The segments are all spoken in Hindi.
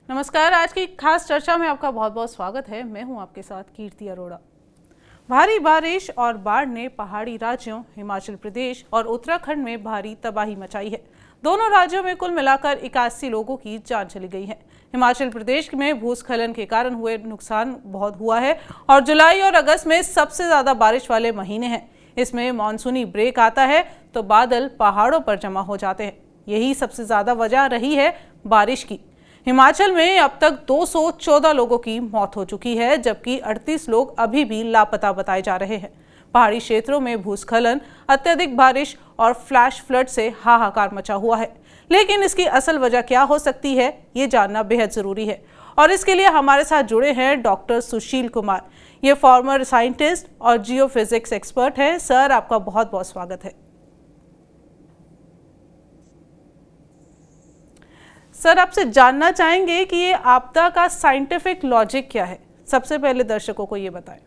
नमस्कार। आज की खास चर्चा में आपका बहुत बहुत स्वागत है। मैं हूं आपके साथ कीर्ति अरोड़ा। भारी बारिश और बाढ़ ने पहाड़ी राज्यों हिमाचल प्रदेश और उत्तराखंड में भारी तबाही मचाई है। दोनों राज्यों में कुल मिलाकर 81 लोगों की जान चली गई है। हिमाचल प्रदेश में भूस्खलन के कारण हुए नुकसान बहुत हुआ है और जुलाई और अगस्त में सबसे ज्यादा बारिश वाले महीने हैं। इसमें मानसूनी ब्रेक आता है तो बादल पहाड़ों पर जमा हो जाते हैं। यही सबसे ज्यादा वजह रही है बारिश की। हिमाचल में अब तक 214 लोगों की मौत हो चुकी है, जबकि 38 लोग अभी भी लापता बताए जा रहे हैं। पहाड़ी क्षेत्रों में भूस्खलन, अत्यधिक बारिश और फ्लैश फ्लड से हाहाकार मचा हुआ है। लेकिन इसकी असल वजह क्या हो सकती है, ये जानना बेहद जरूरी है। और इसके लिए हमारे साथ जुड़े हैं डॉक्टर सुशील कुमार। ये फॉर्मर साइंटिस्ट और जियोफिजिक्स एक्सपर्ट हैं। सर, आपका बहुत बहुत स्वागत है। सर, आपसे जानना चाहेंगे कि ये आपदा का साइंटिफिक लॉजिक क्या है। सबसे पहले दर्शकों को ये बताएं।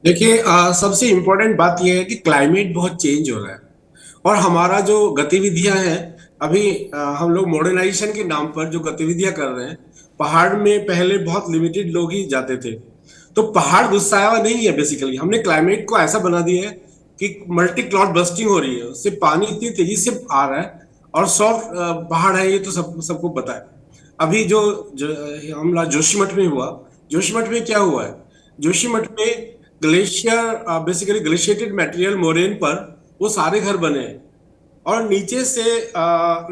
देखिए, सबसे इम्पोर्टेंट बात यह है कि क्लाइमेट बहुत चेंज हो रहा है और हमारा जो गतिविधियां हैं अभी, हम लोग मॉडर्नाइजेशन के नाम पर जो गतिविधियां कर रहे हैं। पहाड़ में पहले बहुत लिमिटेड लोग ही जाते थे, तो पहाड़ गुस्साया हुआ नहीं है। बेसिकली हमने क्लाइमेट को ऐसा बना दिया है कि मल्टी क्लाउड बस्टिंग हो रही है, उससे पानी इतनी तेजी से आ रहा है और सॉफ्ट पहाड़ है, ये तो सबको पता है। अभी जो हमला जोशीमठ में हुआ, जोशीमठ में क्या हुआ है? जोशीमठ में glacier, basically glaciated material moraine पर वो सारे घर बने हैं और नीचे से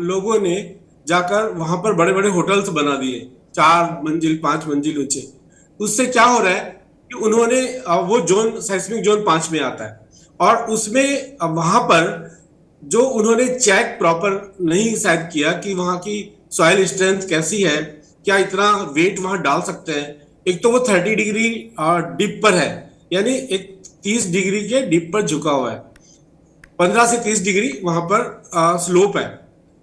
लोगों ने जाकर वहां पर बड़े बड़े होटल्स बना दिए, 4 मंजिल 5 मंजिल ऊंचे। उससे क्या हो रहा है कि उन्होंने वो जोन सेस्मिक जोन 5 में आता है और उसमें वहां पर जो उन्होंने चेक प्रॉपर नहीं शायद किया कि वहां की सॉइल स्ट्रेंथ कैसी है, क्या इतना वेट वहां डाल सकते हैं। एक तो वो 30 डिग्री डिप पर है, यानी एक 30 डिग्री के डिप पर झुका हुआ है। 15 से 30 डिग्री वहां पर स्लोप है,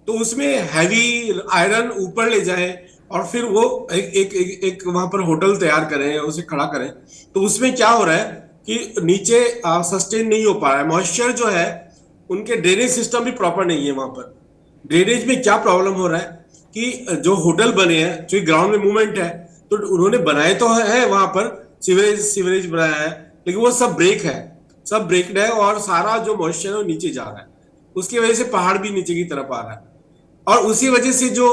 तो उसमें हैवी आयरन ऊपर ले जाए और फिर वो एक वहां पर होटल तैयार करें, उसे खड़ा करें, तो उसमें क्या हो रहा है कि नीचे सस्टेन नहीं हो पा रहा है। मॉइस्चर जो है, उनके ड्रेनेज सिस्टम भी प्रॉपर नहीं है वहां पर। ड्रेनेज में क्या प्रॉब्लम हो रहा है कि जो होटल बने हैं, जो ग्राउंड में मूवमेंट है, तो उन्होंने बनाए तो है वहां पर, सीवरेज सीवरेज बनाया है, लेकिन वो सब ब्रेक है, सब ब्रेक्ड है और सारा जो मॉइस्चर है वो नीचे जा रहा है। उसकी वजह से पहाड़ भी नीचे की तरफ आ रहा है और उसी वजह से जो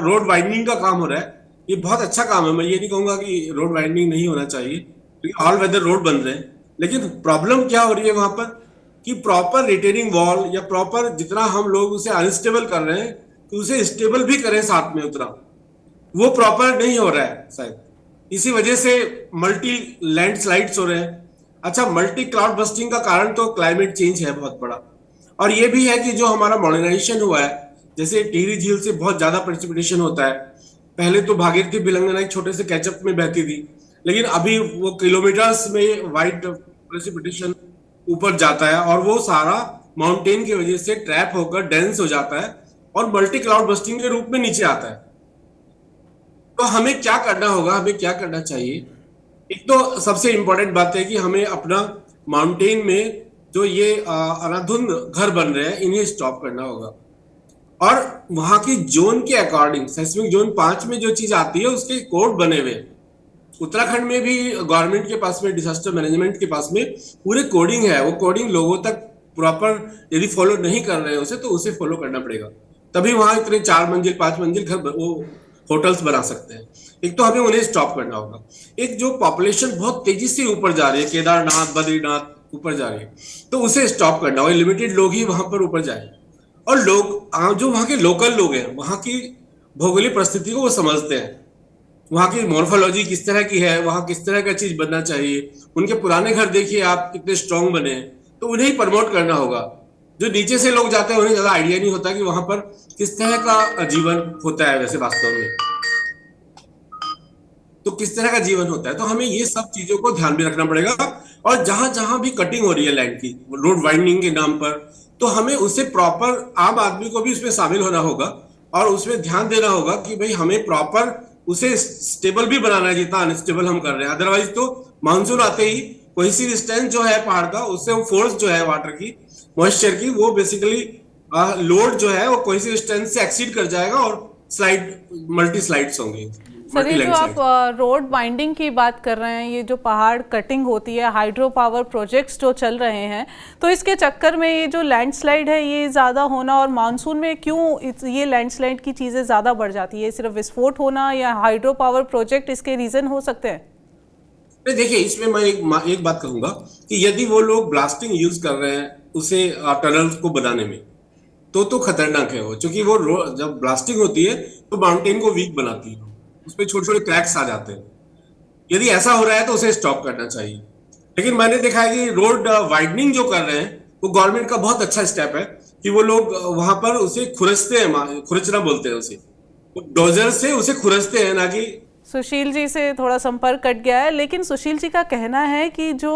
रोड वाइडनिंग का काम हो रहा है, ये बहुत अच्छा काम है। मैं ये नहीं कहूंगा कि रोड वाइडनिंग नहीं होना चाहिए, क्योंकि ऑल वेदर रोड बन रहे हैं। लेकिन प्रॉब्लम क्या हो रही है वहां पर कि प्रॉपर रिटेनिंग वॉल या प्रॉपर जितना हम लोग उसे अनस्टेबल कर रहे हैं, तो उसे स्टेबल भी करें साथ में उतना, वो प्रॉपर नहीं हो रहा है शायद। इसी वजह से मल्टी लैंडस्लाइड्स हो रहे हैं। अच्छा, मल्टी क्लाउड बस्टिंग का कारण तो क्लाइमेट चेंज है बहुत बड़ा, और ये भी है कि जो हमारा मॉडर्नाइजेशन हुआ है, जैसे टिहरी झील से बहुत ज्यादा प्रेसिपिटेशन होता है। पहले तो भागीरथी भिलंगना एक छोटे से कैचअप में बहती थी, लेकिन अभी वो किलोमीटर्स में वाइड प्रेसिपिटेशन ऊपर जाता है और वो सारा माउंटेन की वजह से ट्रैप होकर डेंस हो जाता है और मल्टी क्लाउड बस्टिंग के रूप में नीचे आता है। तो हमें क्या करना होगा, हमें क्या करना चाहिए? एक तो सबसे इंपॉर्टेंट बात है कि हमें अपना माउंटेन में जो ये अंधाधुंध घर बन रहे हैं, इन्हें स्टॉप करना होगा और वहां की जोन के अकॉर्डिंग, सेस्मिक जोन 5 में जो चीज आती है उसके कोड बने हुए। उत्तराखंड में भी गवर्नमेंट के पास में, डिजास्टर मैनेजमेंट के पास में पूरे कोडिंग है। वो कोडिंग लोगों तक प्रॉपर यदि फॉलो नहीं कर रहे हैं उसे, तो उसे फॉलो करना पड़ेगा, तभी वहां इतने 4 मंजिल 5 मंजिल घर वो होटल्स बना सकते हैं। एक तो हमें उन्हें स्टॉप करना होगा। एक जो पॉपुलेशन बहुत तेजी से ऊपर जा रही है, केदारनाथ बद्रीनाथ ऊपर जा रही है, तो उसे स्टॉप करना होगा। लिमिटेड लोग ही वहां पर ऊपर जाए और लोग जो वहां के लोकल लोग हैं, वहां की भौगोलिक परिस्थिति को वो समझते हैं, वहां की मॉर्फोलॉजी किस तरह की है, वहां किस तरह का चीज बनना चाहिए। उनके पुराने घर देखिए आप कितने स्ट्रांग बने हैं, तो उन्हें ही प्रमोट करना होगा। जो नीचे से लोग जाते हैं उन्हें ज्यादा आइडिया नहीं होता कि वहां पर किस तरह का जीवन होता है वैसे वास्तव में, तो किस तरह का जीवन होता है। तो हमें ये सब चीजों को ध्यान में रखना पड़ेगा। और जहां जहां भी कटिंग हो रही है लैंड की, रोड वाइडनिंग के नाम पर, तो हमें उसे प्रॉपर, आम आदमी को भी उसमें शामिल होना होगा और उसमें ध्यान देना होगा कि भाई हमें प्रॉपर उसे स्टेबल भी बनाना है जितना अनस्टेबल हम कर रहे हैं। अदरवाइज तो मानसून आते ही कोहेसिव स्ट्रेंथ जो है पहाड़ का, उससे वो फोर्स जो है वाटर की, मॉइस्चर की, वो बेसिकली लोड जो है वो कोहेसिव स्ट्रेंथ से एक्सीड कर जाएगा और मल्टी स्लाइड्स होंगे, सर, मल्टी ये जो लैंड आप स्लाइड। रोड बाइंडिंग की बात कर रहे हैं, ये जो पहाड़ कटिंग होती है, हाइड्रो पावर प्रोजेक्ट्स जो चल रहे हैं, तो इसके चक्कर में ये जो लैंडस्लाइड है ये ज़्यादा होना, और मानसून में क्यों ये लैंडस्लाइड की चीज़ें ज़्यादा बढ़ जाती है? सिर्फ विस्फोट होना या हाइड्रो पावर प्रोजेक्ट इसके रीज़न हो सकते हैं? नहीं, देखिए इसमें मैं एक बात कहूंगा कि यदि वो लोग ब्लास्टिंग यूज कर रहे हैं उसे टनल को बनाने में, तो खतरनाक है वो, क्योंकि वो जब ब्लास्टिंग होती है तो माउंटेन को वीक बनाती है, उसमें छोटे छोटे क्रैक्स आ जाते हैं। यदि ऐसा हो रहा है तो उसे स्टॉप करना चाहिए। लेकिन मैंने देखा है कि रोड वाइडनिंग जो कर रहे हैं वो गवर्नमेंट का बहुत अच्छा स्टेप है, कि वो लोग वहां पर उसे खुरसते हैं, खुरचना बोलते हैं उसे, डोजर से उसे खुरसते हैं, ना कि। सुशील जी से थोड़ा संपर्क कट गया है, लेकिन सुशील जी का कहना है कि जो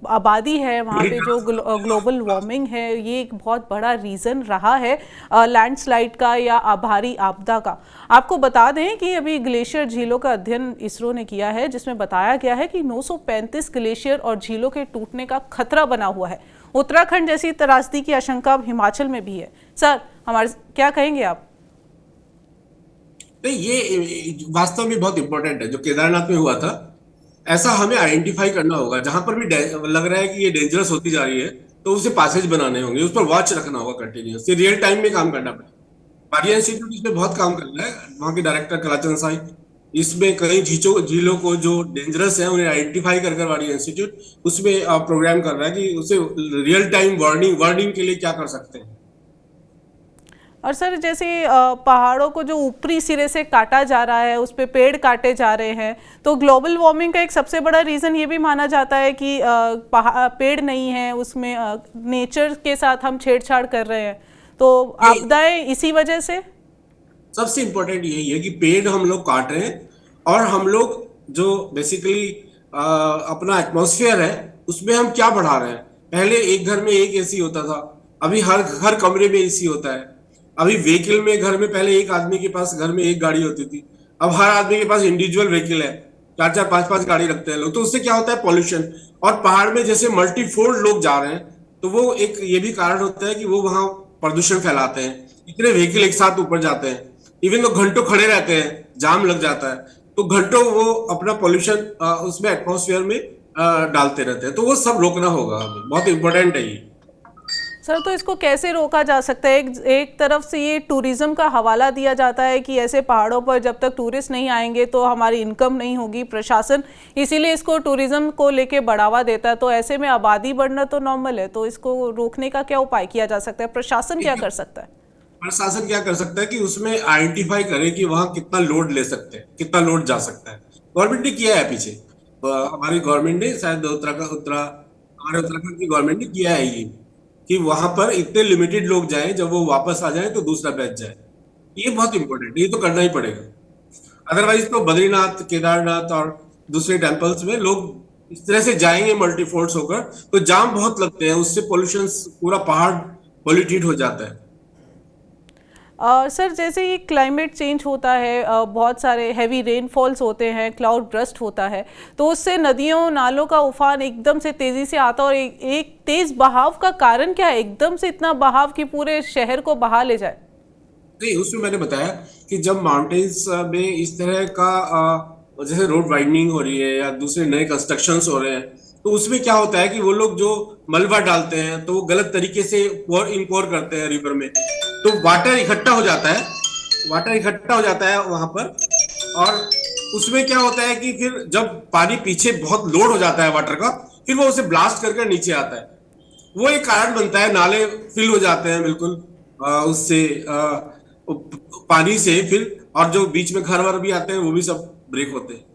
आबादी है वहाँ पे, जो ग्लोबल वार्मिंग है, ये एक बहुत बड़ा रीज़न रहा है लैंडस्लाइड का या भारी आपदा का। आपको बता दें कि अभी ग्लेशियर झीलों का अध्ययन इसरो ने किया है, जिसमें बताया गया है कि 935 ग्लेशियर और झीलों के टूटने का खतरा बना हुआ है। उत्तराखंड जैसी त्रासदी की आशंका अब हिमाचल में भी है। सर, हमारे क्या कहेंगे आप? नहीं, ये वास्तव में बहुत इंपॉर्टेंट है जो केदारनाथ में हुआ था। ऐसा हमें आइडेंटिफाई करना होगा, जहां पर भी लग रहा है कि ये डेंजरस होती जा रही है, तो उसे पासेज बनाने होंगे, उस पर वॉच रखना होगा कंटिन्यूस, ये रियल टाइम में काम करना पड़ेगा। पारिया इंस्टीट्यूट इसमें बहुत काम कर रहा है, वहाँ के डायरेक्टर कलाचंद साई इसमें कई झीलों झीलों को जो डेंजरस है उन्हें आइडेंटिफाई कर वारिया इंस्टीट्यूट उसमें प्रोग्राम कर रहा है कि उसे रियल टाइम वार्निंग वार्निंग के लिए क्या कर सकते हैं। और सर, जैसे पहाड़ों को जो ऊपरी सिरे से काटा जा रहा है, उस पे पेड़ काटे जा रहे हैं, तो ग्लोबल वार्मिंग का एक सबसे बड़ा रीज़न ये भी माना जाता है कि पेड़ नहीं है उसमें, नेचर के साथ हम छेड़छाड़ कर रहे हैं, तो ये आपदाएं इसी वजह से। सबसे इंपॉर्टेंट यही है कि पेड़ हम लोग काट रहे हैं, और हम लोग जो बेसिकली अपना एटमॉस्फेयर है उसमें हम क्या बढ़ा रहे हैं। पहले एक घर में एक एसी होता था, अभी हर हर कमरे में एसी होता है। अभी व्हीकल में, घर में पहले एक आदमी के पास घर में एक गाड़ी होती थी, अब हर आदमी के पास इंडिविजुअल व्हीकल है, चार चार पांच पांच गाड़ी रखते हैं लोग, तो उससे क्या होता है, पॉल्यूशन। और पहाड़ में जैसे मल्टीफोल्ड लोग जा रहे हैं, तो वो एक ये भी कारण होता है कि वो वहां प्रदूषण फैलाते हैं, इतने व्हीकल एक साथ ऊपर जाते हैं, इवन तो घंटों खड़े रहते हैं, जाम लग जाता है, तो घंटों वो अपना पॉल्यूशन उसमें एटमॉस्फेयर में डालते रहते हैं, तो वो सब रोकना होगा हमें, बहुत इंपॉर्टेंट है ये। सर, तो इसको कैसे रोका जा सकता है? एक तरफ से ये टूरिज्म का हवाला दिया जाता है कि ऐसे पहाड़ों पर जब तक टूरिस्ट नहीं आएंगे तो हमारी इनकम नहीं होगी, प्रशासन इसीलिए इसको टूरिज्म को लेके बढ़ावा देता है, तो ऐसे में आबादी बढ़ना तो नॉर्मल है, तो इसको रोकने का क्या उपाय किया जा सकता है? प्रशासन क्या कर सकता है? प्रशासन क्या कर सकता है कि उसमें आइडेंटिफाई करे कि वहां कितना लोड ले सकते हैं, कितना लोड जा सकता है। गवर्नमेंट ने किया है पीछे, हमारी गवर्नमेंट ने, शायद हमारे उत्तराखंड की गवर्नमेंट ने किया है ये, कि वहां पर इतने लिमिटेड लोग जाएं, जब वो वापस आ जाएं तो दूसरा बैच जाए। ये बहुत इंपॉर्टेंट है, ये तो करना ही पड़ेगा। अदरवाइज तो बद्रीनाथ, केदारनाथ और दूसरे टेम्पल्स में लोग इस तरह से जाएंगे मल्टीफोर्स होकर, तो जाम बहुत लगते हैं, उससे पोल्यूशन, पूरा पहाड़ पोल्यूटेड हो जाता है। सर, जैसे ये क्लाइमेट चेंज होता है, बहुत सारे हैवी रेनफॉल्स होते हैं, क्लाउड ब्रस्ट होता है, तो उससे नदियों नालों का उफान एकदम से तेज़ी से आता है, और एक तेज़ बहाव का कारण क्या है? एकदम से इतना बहाव कि पूरे शहर को बहा ले जाए। नहीं, उसमें मैंने बताया कि जब माउंटेन्स में इस तरह का जैसे रोड वाइडनिंग हो रही है या दूसरे नए कंस्ट्रक्शंस हो रहे हैं, तो उसमें क्या होता है कि वो लोग जो मलबा डालते हैं तो वो गलत तरीके से पोर करते हैं रिवर में, तो वाटर इकट्ठा हो जाता है, वाटर इकट्ठा हो जाता है वहां पर। और उसमें क्या होता है कि फिर जब पानी पीछे बहुत लोड हो जाता है वाटर का, फिर वो उसे ब्लास्ट करके नीचे आता है, वो एक कारण बनता है, नाले फिल हो जाते हैं बिल्कुल उससे, पानी से फिर, और जो बीच में घर वर भी आते हैं वो भी सब ब्रेक होते हैं।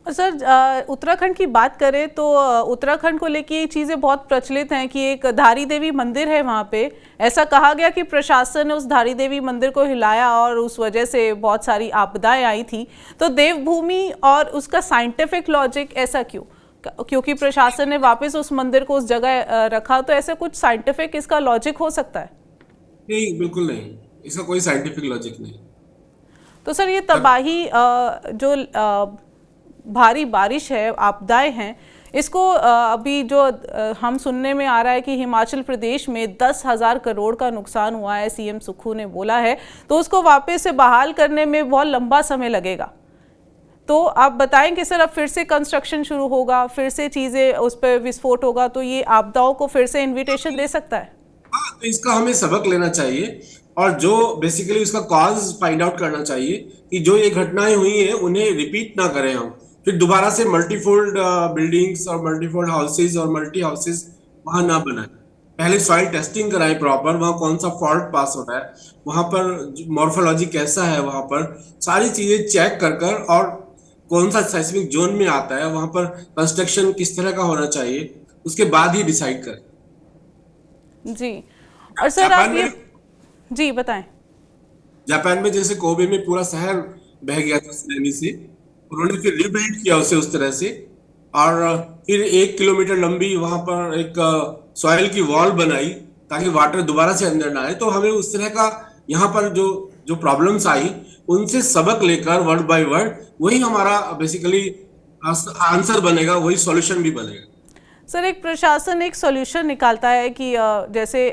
और सर, उत्तराखंड की बात करें तो उत्तराखंड को लेके ये चीज़ें बहुत प्रचलित हैं कि एक धारी देवी मंदिर है वहाँ पे। ऐसा कहा गया कि प्रशासन ने उस धारी देवी मंदिर को हिलाया और उस वजह से बहुत सारी आपदाएं आई थी। तो देवभूमि और उसका साइंटिफिक लॉजिक ऐसा क्यों? क्योंकि प्रशासन ने वापस उस मंदिर को उस जगह रखा, तो ऐसा कुछ साइंटिफिक इसका लॉजिक हो सकता है? नहीं, बिल्कुल नहीं, इसका कोई साइंटिफिक लॉजिक नहीं। तो सर, ये तबाही जो भारी बारिश है, आपदाएं हैं, इसको अभी जो हम सुनने में आ रहा है कि हिमाचल प्रदेश में 10,000 करोड़ का नुकसान हुआ है, सीएम सुक्खू ने बोला है, तो उसको वापस से बहाल करने में बहुत लंबा समय लगेगा। तो आप बताएं कि सर अब फिर से कंस्ट्रक्शन शुरू होगा, फिर से चीज़ें उस पर विस्फोट होगा, तो ये आपदाओं को फिर से इन्विटेशन दे सकता है? हाँ, तो इसका हमें सबक लेना चाहिए और जो बेसिकली उसका कॉज फाइंड आउट करना चाहिए कि जो ये घटनाएं हुई हैं उन्हें रिपीट ना करें हम, फिर दोबारा से मल्टीफोल्ड बिल्डिंग्स और मल्टीफोल्ड हाउसेज और मल्टी हाउसेज वहां ना बनाएं। पहले सॉइल टेस्टिंग कराएं प्रॉपर, वहां कौन सा फॉल्ट पास हो रहा है, वहां पर मॉर्फोलॉजी कैसा है, वहां पर सारी चीजें चेक कर कर, और कौन सा सेismic जोन में आता है, वहां पर कंस्ट्रक्शन किस तरह का होना चाहिए, उसके बाद ही डिसाइड करें। जी। और सर जापान आप में ये जी बताएं। जापान में जैसे कोबे में पूरा शहर बह गया था सुनामी से, उन्होंने फिर रिबिल्ड किया उसे उस तरह से, और फिर 1 किलोमीटर लंबी वहां पर एक सॉइल की वॉल बनाई ताकि वाटर दोबारा से अंदर ना आए। तो हमें उस तरह का यहाँ पर जो जो प्रॉब्लम्स आई उनसे सबक लेकर वर्ड बाय वर्ड वही हमारा बेसिकली आंसर बनेगा, वही सॉल्यूशन भी बनेगा। सर एक प्रशासन एक सॉल्यूशन निकालता है कि जैसे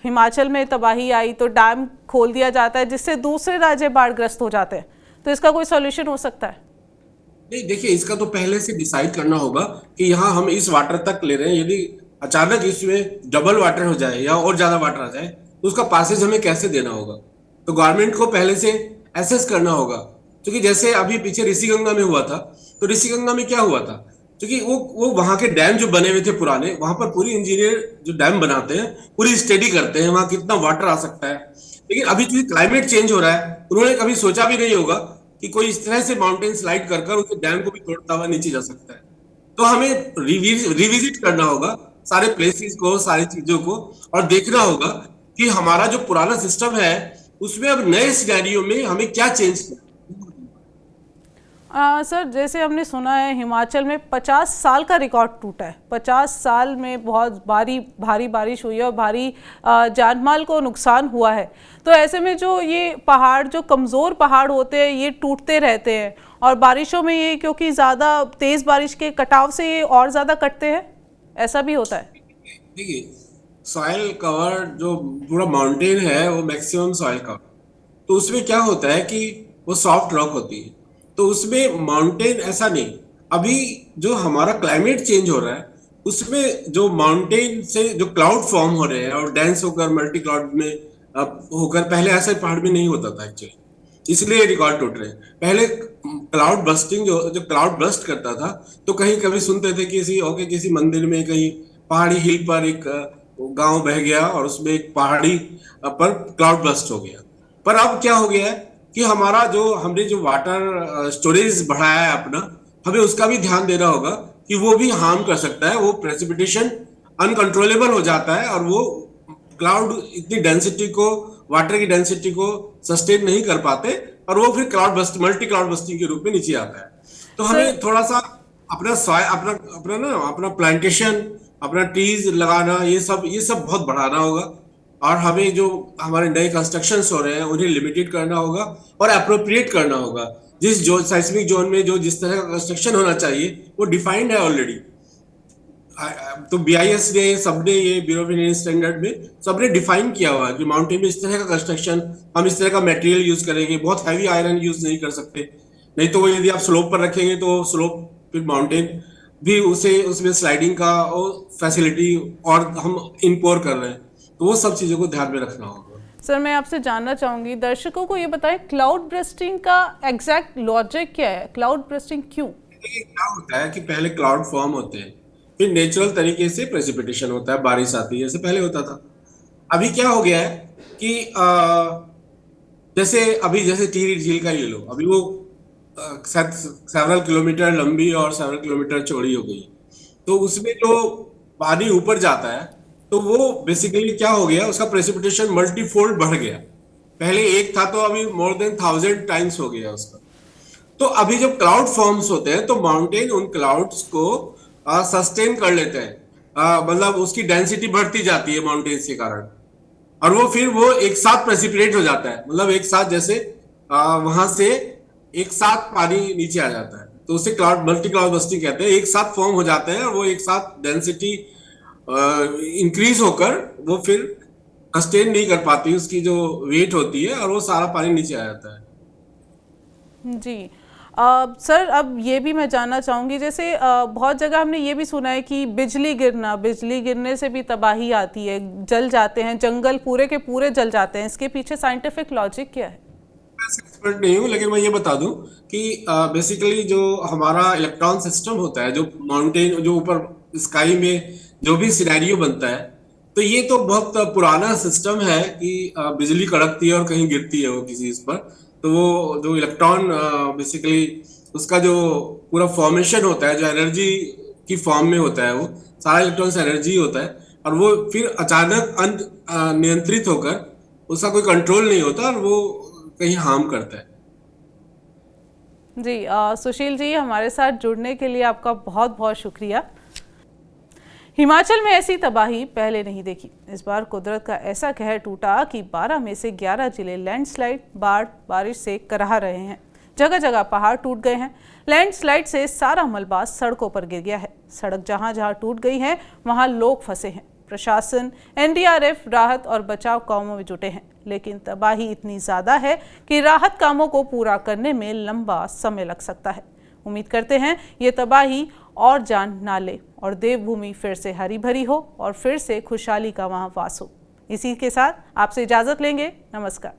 हिमाचल में तबाही आई तो डैम खोल दिया जाता है जिससे दूसरे राज्य बाढ़ग्रस्त हो जाते हैं, तो इसका कोई सॉल्यूशन हो सकता है? नहीं, देखिए, इसका तो पहले से डिसाइड करना होगा कि यहाँ हम इस वाटर तक ले रहे हैं, यदि अचानक इसमें डबल वाटर हो जाए या और ज्यादा वाटर आ जाए तो उसका पासेज हमें कैसे देना होगा। तो गवर्नमेंट को पहले से एसेस करना होगा, क्योंकि जैसे अभी पीछे ऋषिगंगा में हुआ था, तो ऋषिगंगा में क्या हुआ था, क्योंकि वो वहां के डैम जो बने हुए थे पुराने, वहां पर पूरी इंजीनियर जो डैम बनाते हैं पूरी स्टडी करते हैं वहां कितना वाटर आ सकता है। लेकिन अभी चूंकि क्लाइमेट चेंज हो रहा है, उन्होंने कभी सोचा भी नहीं होगा कि कोई इस तरह से माउंटेन स्लाइड कर कर उस डैम को भी तोड़ता हुआ नीचे जा सकता है। तो हमें रिविजिट करना होगा सारे प्लेसेस को, सारी चीजों को, और देखना होगा कि हमारा जो पुराना सिस्टम है उसमें अब नए सिनेरियो में हमें क्या चेंज करना सर जैसे हमने सुना है हिमाचल में 50 साल का रिकॉर्ड टूटा है, 50 साल में बहुत भारी बारिश हुई है और भारी जानमाल को नुकसान हुआ है। तो ऐसे में जो ये पहाड़, जो कमज़ोर पहाड़ होते हैं, ये टूटते रहते हैं और बारिशों में ये क्योंकि ज़्यादा तेज़ बारिश के कटाव से ये और ज़्यादा कटते हैं, ऐसा भी होता है? देखिए, सॉइल कवर जो पूरा माउंटेन है वो मैक्सिमम सॉइल कवर, तो उसमें क्या होता है कि वो सॉफ्ट रॉक होती है, तो उसमें माउंटेन ऐसा नहीं। अभी जो हमारा क्लाइमेट चेंज हो रहा है उसमें जो माउंटेन से जो क्लाउड फॉर्म हो रहे हैं और डेंस होकर मल्टी क्लाउड में होकर, पहले ऐसा पहाड़ में नहीं होता था एक्चुअली, इसलिए रिकॉर्ड टूट रहे हैं। पहले क्लाउड बस्टिंग जो जो क्लाउड बस्ट करता था, तो कहीं कभी सुनते थे किसी मंदिर में कहीं पहाड़ी हिल पर एक गांव बह गया और उसमें एक पहाड़ी पर क्लाउड बस्ट हो गया। पर अब क्या हो गया है कि हमारा जो हमने जो वाटर स्टोरेज बढ़ाया है अपना, हमें उसका भी ध्यान देना होगा कि वो भी हार्म कर सकता है। वो प्रेसिपिटेशन अनकंट्रोलेबल हो जाता है और वो क्लाउड इतनी डेंसिटी को, वाटर की डेंसिटी को सस्टेन नहीं कर पाते और वो फिर cloud burst, multi cloud bursting के रूप में नीचे आता है। तो हमें थोड़ा सा अपना अपना अपना ना अपना प्लांटेशन, अपना ट्रीज लगाना, ये सब बहुत बढ़ाना होगा, और हमें जो हमारे नए कंस्ट्रक्शन हो रहे हैं उन्हें लिमिटेड करना होगा और अप्रोप्रिएट करना होगा। जिस जो साइस्मिक जोन में जो जिस तरह का कंस्ट्रक्शन होना चाहिए वो डिफाइंड है ऑलरेडी। तो बीआईएस ने, सबने, ये ब्यूरो ऑफ इंडियन स्टैंडर्ड में सबने डिफाइन किया हुआ है कि माउंटेन में इस तरह का कंस्ट्रक्शन, हम इस तरह का मटेरियल यूज करेंगे, बहुत हैवी आयरन यूज नहीं कर सकते, नहीं तो वो यदि आप स्लोप पर रखेंगे तो स्लोप फिर माउंटेन भी उसे उसमें स्लाइडिंग का फैसिलिटी और हम इम्पोर कर रहे हैं, तो वो सब चीजों को ध्यान में रखना होगा। सर मैं आपसे जानना चाहूँगी, दर्शकों को ये बताएं क्लाउड ब्रस्टिंग का एग्जैक्ट लॉजिक क्या है, क्लाउड ब्रस्टिंग क्यों? क्या होता है कि पहले क्लाउड फॉर्म होते हैं, फिर नेचुरल तरीके से प्रेसिपिटेशन होता है, बारिश आती है, जैसे पहले होता था। अभी क्या हो गया है कि जैसे टिहरी झील का ले लो, अभी वो सेवरल किलोमीटर लंबी और सेवरल किलोमीटर चौड़ी हो गई, तो उसमें जो पानी ऊपर जाता है तो वो बेसिकली क्या हो गया, उसका प्रेसिपिटेशन मल्टीफोल्ड बढ़ गया। पहले एक था तो अभी मोर देन 1000 टाइम्स हो गया उसका। तो अभी जब क्लाउड फॉर्म्स होते हैं तो माउंटेन उन क्लाउड्स को सस्टेन कर लेते हैं, मतलब उसकी डेंसिटी बढ़ती जाती है माउंटेन्स के कारण, और वो एक साथ प्रेसिपिटेट हो जाता है, मतलब एक साथ जैसे वहां से एक साथ पानी नीचे आ जाता है। तो उसे क्लाउड मल्टी क्लाउड बस्टिंग कहते हैं। एक साथ फॉर्म हो जाते हैं और वो एक साथ डेंसिटी इंक्रीज होकर वो फिर सस्टेन नहीं कर पाती, उसकी जो वेट होती है, और वो सारा पानी नीचे आ जाता है। जी। सर अब ये भी मैं जानना चाहूँगी, जैसे बहुत जगह हमने ये भी सुना है कि बिजली गिरने से भी तबाही आती है, जल जाते हैं जंगल, पूरे के पूरे जल जाते हैं। इसके पीछे साइंटिफिक लॉजिक क्या है? एक्सपर्ट नहीं हूँ, लेकिन मैं ये बता दूं कि बेसिकली जो हमारा इलेक्ट्रॉन सिस्टम होता है, जो माउंटेन, जो ऊपर स्काई में जो भी सिनेरियो बनता है, तो ये तो बहुत पुराना सिस्टम है कि बिजली कड़कती है और कहीं गिरती है वो किसी इस पर। तो वो जो इलेक्ट्रॉन बेसिकली उसका जो पूरा फॉर्मेशन होता है, जो एनर्जी की फॉर्म में होता है, वो सारा इलेक्ट्रॉन्स एनर्जी होता है, और वो फिर अचानक नियंत्रित होकर उसका कोई कंट्रोल नहीं होता और वो कहीं हार्म करता है। जी, सुशील जी, हमारे साथ जुड़ने के लिए आपका बहुत बहुत शुक्रिया। हिमाचल में ऐसी तबाही पहले नहीं देखी। इस बार कुदरत का ऐसा कहर टूटा कि 12 में से 11 जिले लैंडस्लाइड, बाढ़, बारिश से कराह रहे हैं। जगह जगह पहाड़ टूट गए हैं। लैंडस्लाइड से सारा मलबा सड़कों पर गिर गया है। सड़क जहां जहां टूट गई है वहां लोग फंसे हैं। प्रशासन, एनडीआरएफ राहत और बचाव कामों में जुटे हैं, लेकिन तबाही इतनी ज़्यादा है कि राहत कामों को पूरा करने में लंबा समय लग सकता है। उम्मीद करते हैं ये तबाही और जान ना ले और देवभूमि फिर से हरी भरी हो और फिर से खुशहाली का वहाँ वास हो। इसी के साथ आपसे इजाज़त लेंगे। नमस्कार।